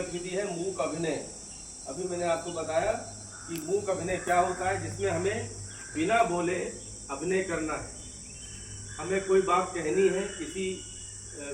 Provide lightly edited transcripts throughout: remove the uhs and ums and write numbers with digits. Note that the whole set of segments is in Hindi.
गतिविधि है मूक अभिनय। अभी मैंने आपको बताया कि मूक अभिनय क्या होता है, जिसमें हमें बिना बोले अभिनय करना है। हमें कोई बात कहनी है, किसी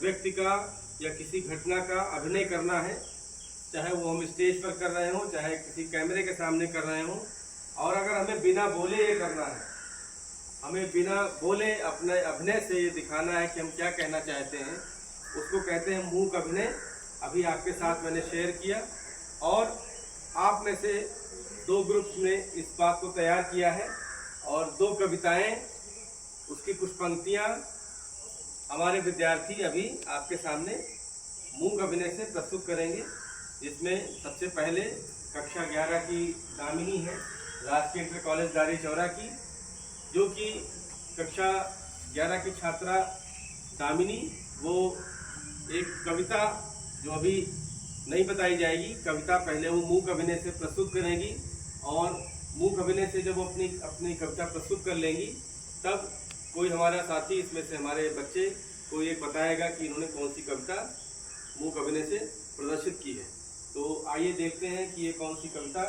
व्यक्ति का या किसी घटना का अभिनय करना है, चाहे वो हम स्टेज पर कर रहे हों, चाहे किसी कैमरे के सामने कर रहे हों। और अगर हमें बिना बोले ये करना है, हमें बिना बोले अपने अभिनय से ये दिखाना है कि हम क्या कहना चाहते हैं, उसको कहते हैं मूक अभिनय। अभी आपके साथ मैंने शेयर किया और आप में से 2 ग्रुप्स ने इस बात को तैयार किया है और 2 कविताएं, उसकी कुछ पंक्तियां हमारे विद्यार्थी अभी आपके सामने मूक अभिनय से प्रस्तुत करेंगे। जिसमें सबसे पहले कक्षा 11 की दामिनी है, राजकीय इंटर कॉलेज दारी चौरा की, जो कि कक्षा 11 की छात्रा दामिनी वो एक कविता जो अभी नहीं बताई जाएगी, कविता पहले वो मूक अभिनय से प्रस्तुत करेंगी और मूक अभिनय से जब वो अपनी कविता प्रस्तुत कर लेंगी तब कोई हमारा साथी, इसमें से हमारे बच्चे कोई एक बताएगा कि इन्होंने कौन सी कविता मूक अभिनय से प्रदर्शित की है। तो आइए देखते हैं कि ये कौन सी कविता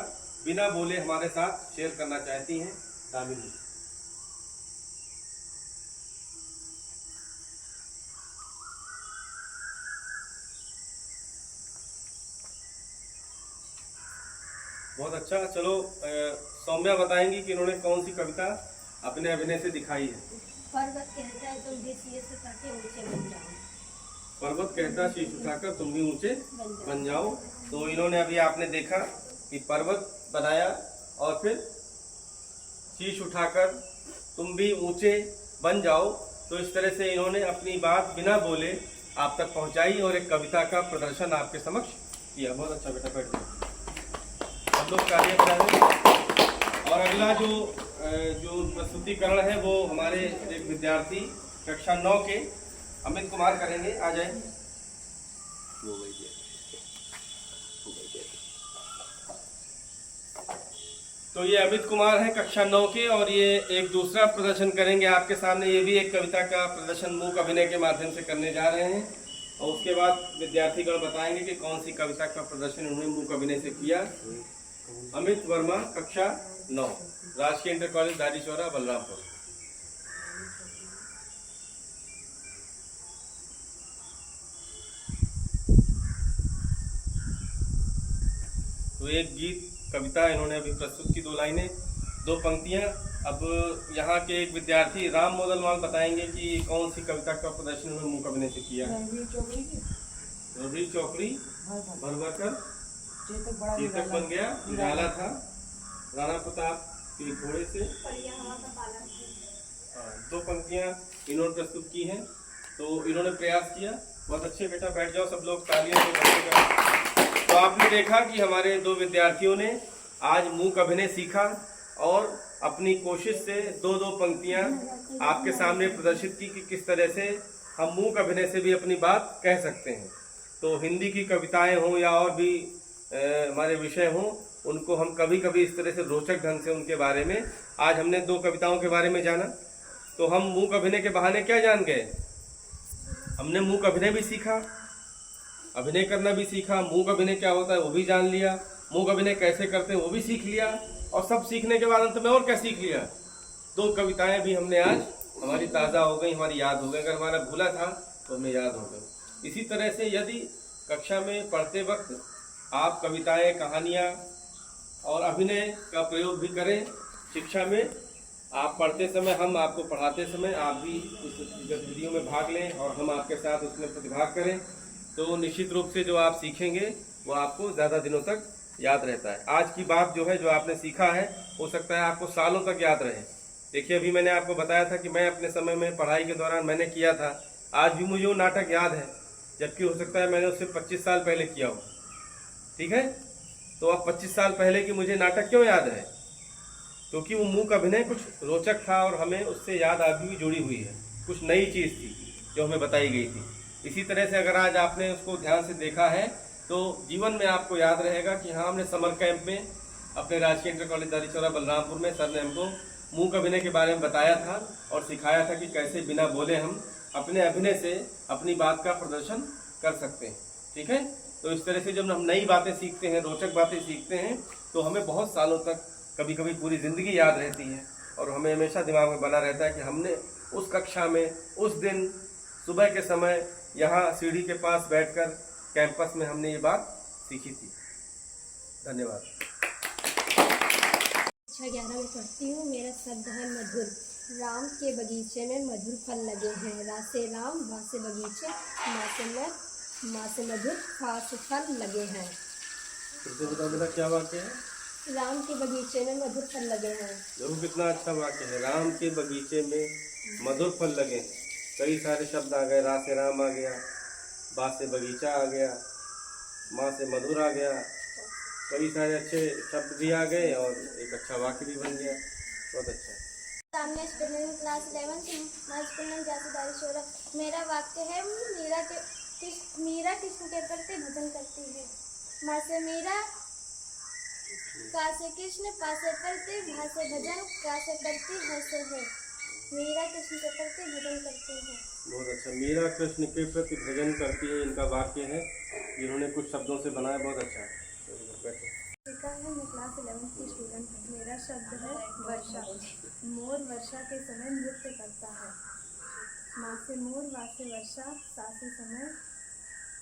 बिना बोले हमारे साथ शेयर करना चाहती हैं दामिनी। बहुत अच्छा। चलो सौम्या बताएंगी कि इन्होंने कौन सी कविता अपने अभिनय से दिखाई है। पर्वत कहता है तुम भी शीश उठाकर ऊंचे बन जाओ। पर्वत कहता शीश उठाकर तुम भी ऊंचे बन जाओ। तो इन्होंने अभी आपने देखा कि पर्वत बनाया और फिर शीश उठाकर तुम भी ऊंचे बन जाओ। तो इस तरह से इन्होंने अपनी बात बिना बोले आप तक पहुंचाई और एक कविता का प्रदर्शन आपके समक्ष किया। बहुत अच्छा बेटा, बैठ जाओ, हम लोग कार्य करेंगे। और अगला जो प्रस्तुतिकरण है वो हमारे एक विद्यार्थी कक्षा 9 के अमित कुमार करेंगे। आ जाए। तो ये अमित कुमार है कक्षा 9 के और ये एक दूसरा प्रदर्शन करेंगे आपके सामने। ये भी एक कविता का प्रदर्शन मूक अभिनय के माध्यम से करने जा रहे हैं और उसके बाद विद्यार्थीगण बताएंगे कि कौन सी कविता का प्रदर्शन उन्होंने मूक अभिनय से किया। अमित वर्मा कक्षा 9, राजकीय इंटर कॉलेज दारी चौरा बलरामपुर। तो एक गीत कविता इन्होंने अभी प्रस्तुत की, 2 लाइनें 2 पंक्तियां। अब यहाँ के एक विद्यार्थी राम मोदलवाल बताएंगे कि कौन सी कविता का प्रदर्शन उन्होंने मूक अभिनय से किया। रबड़ी चौकड़ी भर भर कर चेतक बन गया, उजाला था, राणा प्रताप के घोड़े से। 2 पंक्तियां इन्होंने प्रस्तुत की हैं। तो इन्होंने प्रयास किया। बहुत अच्छे बेटा, बैठ जाओ सब लोग, तालियां से। तो आपने देखा कि हमारे 2 विद्यार्थियों ने आज मूक अभिनय सीखा और अपनी कोशिश से 2-2 पंक्तियां आपके सामने प्रदर्शित की कि किस तरह से हम मूक अभिनय से भी अपनी बात कह सकते हैं। तो हिंदी की कविताएं हों या और भी हमारे विषय हों, उनको हम कभी कभी इस तरह से रोचक ढंग से उनके बारे में, आज हमने 2 कविताओं के बारे में जाना। तो हम मूक अभिनय के बहाने क्या जान गए, हमने मूक अभिनय भी सीखा, अभिनय करना भी सीखा, मूक अभिनय क्या होता है वो भी जान लिया, मूक अभिनय कैसे करते हैं वो भी सीख लिया और सब सीखने के बाद अंत में और क्या सीख लिया, 2 कविताएं भी हमने आज हमारी ताज़ा हो गई, हमारी याद हो गई। अगर हमारा भूला था तो हमें याद हो गई। इसी तरह से यदि कक्षा में पढ़ते वक्त आप कविताएं, कहानियाँ और अभिनय का प्रयोग भी करें, शिक्षा में आप पढ़ते समय, हम आपको पढ़ाते समय आप भी इस गतिविधियों में भाग लें और हम आपके साथ उसमें प्रतिभाग करें, तो निश्चित रूप से जो आप सीखेंगे वो आपको ज़्यादा दिनों तक याद रहता है। आज की बात जो है, जो आपने सीखा है, हो सकता है आपको सालों तक याद रहे। देखिए, अभी मैंने आपको बताया था कि मैं अपने समय में पढ़ाई के दौरान मैंने किया था, आज भी मुझे वो नाटक याद है, जबकि हो सकता है मैंने उससे 25 साल पहले किया हो। ठीक है, तो अब 25 साल पहले की मुझे नाटक क्यों याद है, क्योंकि वो मूक अभिनय कुछ रोचक था और हमें उससे याद अभी भी जुड़ी हुई है, कुछ नई चीज़ थी जो हमें बताई गई थी। इसी तरह से अगर आज आपने उसको ध्यान से देखा है तो जीवन में आपको याद रहेगा कि हाँ, हमने समर कैंप में अपने राजकीय इंटर कॉलेज दारी चौरा बलरामपुर में सर ने हमको मूक अभिनय के बारे में बताया था और सिखाया था कि कैसे बिना बोले हम अपने अभिनय से अपनी बात का प्रदर्शन कर सकते हैं। ठीक है, तो इस तरह से जब हम नई बातें सीखते हैं, रोचक बातें सीखते हैं, तो हमें बहुत सालों तक, कभी कभी पूरी ज़िंदगी याद रहती है और हमें हमेशा दिमाग में बना रहता है कि हमने उस कक्षा में उस दिन सुबह के समय यहाँ सीढ़ी के पास बैठकर कैंपस में हमने ये बात सीखी थी। धन्यवाद। कक्षा 11 में पढ़ती हूँ। मेरा शब्द है मधुर। राम के बगीचे में मधुर फल लगे हैं। रा से राम, वा से बगीचे, माँ से मधुर, फा से फल लगे हैं। फिर से बताओ बेटा, क्या वाक्य है? राम के बगीचे में मधुर फल लगे हैं। देखो कितना अच्छा वाक्य है। राम के बगीचे में मधुर फल लगे हैं। कई सारे शब्द आ गए। रा से राम आ गया, बा से बगीचा आ गया, माँ से मधुर आ गया। कई सारे अच्छे शब्द भी आ गए और एक अच्छा वाक्य भी बन गया। बहुत अच्छा। सामने स्टूडेंट क्लास 11 से स्कूल जासीदारी। मेरा वाक्य है मीरा कृष्ण के प्रति भजन करती है। माँ से मीरा, का से कृष्ण, पा से प्रति, भा से भजन, का से करती, ह से है। मीरा कृष्ण के प्रति भजन करती है। बहुत अच्छा। मीरा कृष्ण के प्रति भजन करती है, इनका वाक्य है। इन्होंने कुछ शब्दों से बनाया। बहुत अच्छा है। मैं क्लास 11 की स्टूडेंट हूँ। मेरा शब्द है वर्षा। मोर वर्षा के समय नृत्य करता है। माँ से मोर, वा से वर्षा, सा से समय,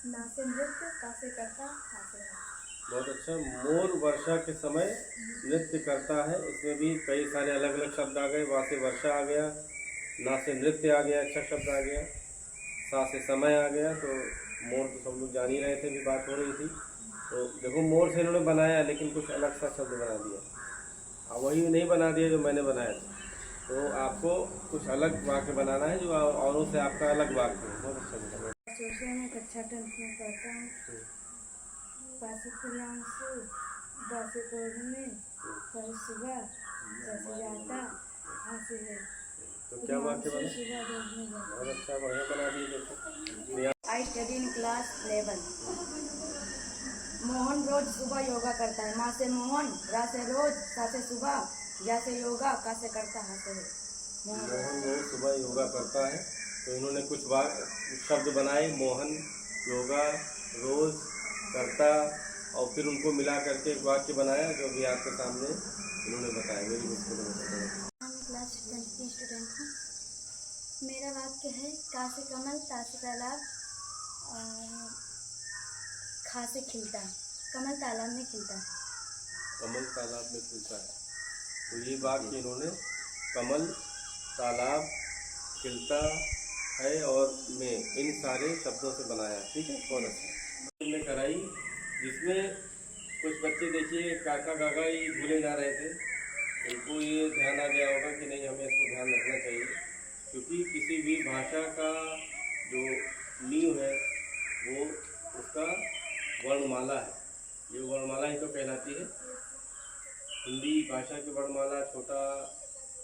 ना से नृत्य, का से करता, हा से है। बहुत अच्छा। मोर वर्षा के समय नृत्य करता है। इसमें भी कई सारे अलग अलग शब्द आ गए। वा से वर्षा आ गया, ना से नृत्य आ गया, अच्छा शब्द आ गया, सा से समय आ गया। तो मोर तो सब लोग जान ही रहे थे, भी बात हो रही थी। तो देखो मोर से इन्होंने बनाया, लेकिन कुछ अलग सा शब्द बना दिया। अब वही नहीं बना दिया जो मैंने बनाया था। तो आपको कुछ अलग वाक्य बनाना है जो औरों से आपका अलग वाक्य है। बहुत अच्छा लगा। में कक्षा 10 में पढ़ता हूँ। पासे प्रियांशु, बासे पढ़ने, पर सुबह, जैसे जाता, हासिल है। तो क्या वाक्य बना? बहुत अच्छा, बढ़िया बना दिए। देखो I study in class 11। Mohan रोज सुबह योगा करता है। माँ से मोहन, रा से रोज, सा से सुबह, या से योगा, का से करता, हा से है। मोहन रोज सुबह योगा करता है। तो इन्होंने कुछ शब्द बनाए। मोहन योगा रोज करता, और फिर उनको मिला करके एक वाक्य बनाया जो भी आपके सामने इन्होंने बताया। Very good. मैं क्लास 10 की स्टूडेंट हूँ। मेरा वाक्य है का से कमल, ता से तालाब, और खा से खिलता। कमल तालाब में खिलता है। कमल तालाब में खिलता है। तो ये वाक्य इन्होंने कमल तालाब खिलता है और में इन सारे शब्दों से बनाया। ठीक है, बहुत अच्छा हमने कराई। जिसमें कुछ बच्चे देखिए काका काका ही भूले जा रहे थे। उनको ये ध्यान आ गया होगा कि नहीं, हमें इसको ध्यान रखना चाहिए, क्योंकि किसी भी भाषा का जो नींव है वो उसका वर्णमाला है। ये वर्णमाला ही तो कहलाती है। हिंदी भाषा की वर्णमाला, छोटा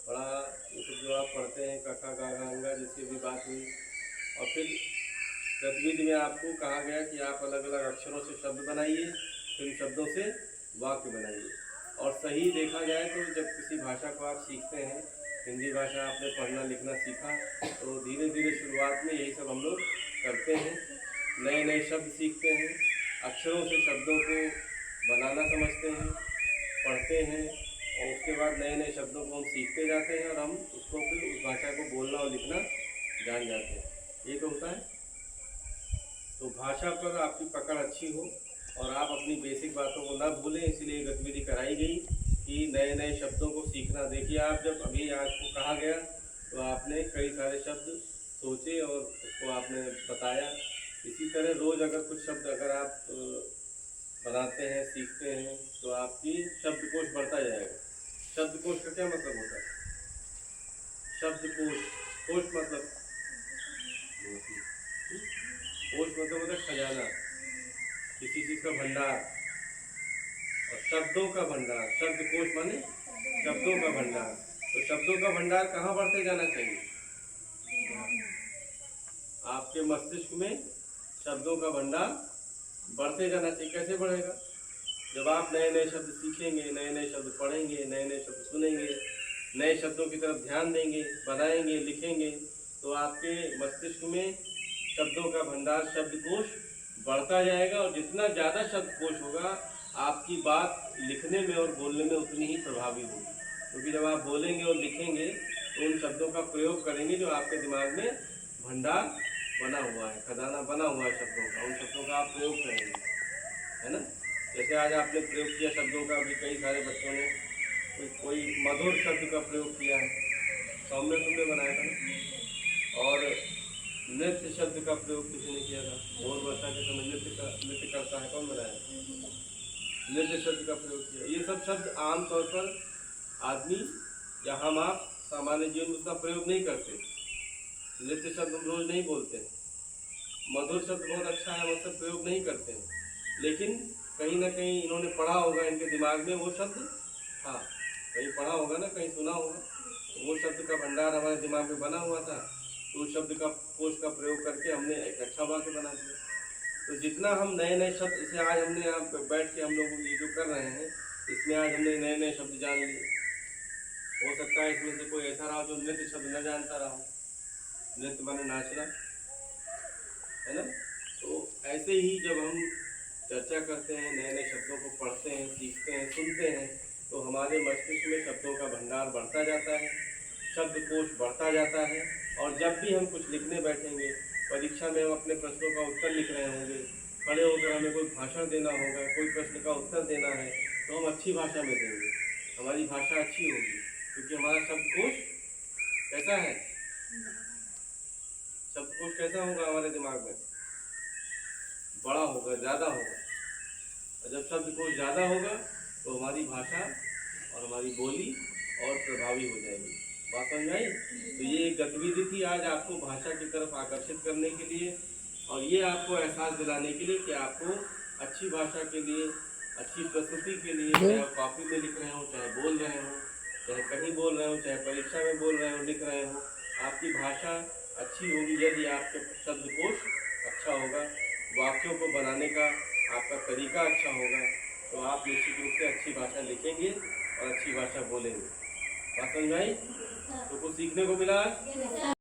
बड़ा, ये सब जो आप पढ़ते हैं, काका गागा अंगा, जिसकी भी बात हुई। और फिर गतिविधि में आपको कहा गया कि आप अलग अलग अक्षरों से शब्द बनाइए, फिर इन शब्दों से वाक्य बनाइए। और सही देखा जाए तो जब किसी भाषा को आप सीखते हैं, हिंदी भाषा आपने पढ़ना लिखना सीखा, तो धीरे धीरे शुरुआत में यही सब हम लोग करते हैं। नए नए शब्द सीखते हैं, अक्षरों से शब्दों को बनाना समझते हैं, पढ़ते हैं, और उसके बाद नए नए शब्दों को हम सीखते जाते हैं और हम उसको फिर उस भाषा को बोलना और लिखना जान जाते हैं। ये तो होता है। तो भाषा पर आपकी पकड़ अच्छी हो और आप अपनी बेसिक बातों को ना भूलें, इसलिए गतिविधि कराई गई कि नए नए शब्दों को सीखना। देखिए आप जब अभी आपको कहा गया तो आपने कई सारे शब्द सोचे और उसको आपने बताया। इसी तरह रोज़ अगर कुछ शब्द अगर आप बनाते हैं, सीखते हैं, तो आपकी शब्दकोश बढ़ता जाएगा। शब्दकोश का क्या मतलब होता है? शब्दकोश, कोश मतलब कोश मतलब होता है खजाना, किसी चीज़ का भंडार। और शब्दों का भंडार, शब्दकोश माने शब्दों का भंडार। तो शब्दों का भंडार कहाँ बढ़ते जाना चाहिए? आपके मस्तिष्क में शब्दों का भंडार बढ़ते जाना चाहिए। कैसे बढ़ेगा? जब आप नए नए शब्द सीखेंगे, नए नए शब्द पढ़ेंगे, नए नए शब्द सुनेंगे, नए शब्दों की तरफ ध्यान देंगे, बनाएंगे, लिखेंगे, तो आपके मस्तिष्क में शब्दों का भंडार, शब्दकोश बढ़ता जाएगा और जितना ज़्यादा शब्दकोश होगा आपकी बात लिखने में और बोलने में उतनी ही प्रभावी होगी। क्योंकि जब आप बोलेंगे और लिखेंगे तो उन शब्दों का प्रयोग करेंगे जो आपके दिमाग में भंडार बना हुआ है, खजाना बना हुआ है शब्दों का, उन शब्दों का आप प्रयोग करेंगे, है ना। जैसे आज आपने प्रयोग किया शब्दों का, भी कई सारे बच्चों ने कोई मधुर शब्द का प्रयोग किया है, सौम्य तुमने बनाया था ना। और नृत्य शब्द का प्रयोग किसी ने किया था, भोर वर्षा के समय नृत्य करता है, कौन बनाया? नृत्य शब्द का प्रयोग किया। ये सब शब्द आमतौर पर आदमी या हम आप सामान्य जीवन में उसका प्रयोग नहीं करते। नृत्य शब्द हम रोज नहीं बोलते हैं, मधुर शब्द बहुत अच्छा है, हम उसका प्रयोग नहीं करते हैं, लेकिन कहीं ना कहीं इन्होंने पढ़ा होगा, इनके दिमाग में वो शब्द था, कहीं पढ़ा होगा ना, कहीं सुना होगा, वो शब्द का भंडार हमारे दिमाग में बना हुआ था, तो उस शब्द का कोश का प्रयोग करके हमने एक अच्छा वाक्य बना दिया। तो जितना हम नए नए शब्द, इसे आज हमने यहाँ बैठ के हम लोग ये जो कर रहे हैं, इसमें आज हमने नए नए शब्द जान लिए। हो सकता है इसमें से कोई ऐसा रहा जो नृत्य शब्द न जानता रहा, नृत्य माने नाचना, है ना। तो ऐसे ही जब हम चर्चा करते हैं, नए नए शब्दों को पढ़ते हैं, सीखते हैं, सुनते हैं, तो हमारे मस्तिष्क में शब्दों का भंडार बढ़ता जाता है, शब्दकोश बढ़ता जाता है। और जब भी हम कुछ लिखने बैठेंगे, परीक्षा में हम अपने प्रश्नों का उत्तर लिख रहे होंगे, खड़े होकर हमें कोई भाषण देना होगा, कोई प्रश्न का उत्तर देना है, तो हम अच्छी भाषा में देंगे, हमारी भाषा अच्छी होगी, क्योंकि हमारा शब्दकोश कैसा है, शब्दकोश कैसा होगा, हमारे दिमाग में बड़ा होगा, ज़्यादा होगा। और जब शब्दकोश ज़्यादा होगा तो हमारी भाषा और हमारी बोली और प्रभावी हो जाएगी। बात समझ आई? तो ये एक गतिविधि थी आज आपको भाषा की तरफ आकर्षित करने के लिए, और ये आपको एहसास दिलाने के लिए कि आपको अच्छी भाषा के लिए, अच्छी प्रस्तुति के लिए, चाहे आप कॉपी में लिख रहे हो, चाहे बोल रहे हो, चाहे कहीं बोल रहे हो, चाहे परीक्षा में बोल रहे हो, लिख रहे हो, आपकी भाषा अच्छी होगी यदि आपके शब्दकोश अच्छा होगा, वाक्यों को बनाने का आपका तरीका अच्छा होगा, तो आप निश्चित रूप से अच्छी भाषा लिखेंगे और अच्छी भाषा बोलेंगे। बात समझ आई? तो कुछ सीखने को मिला?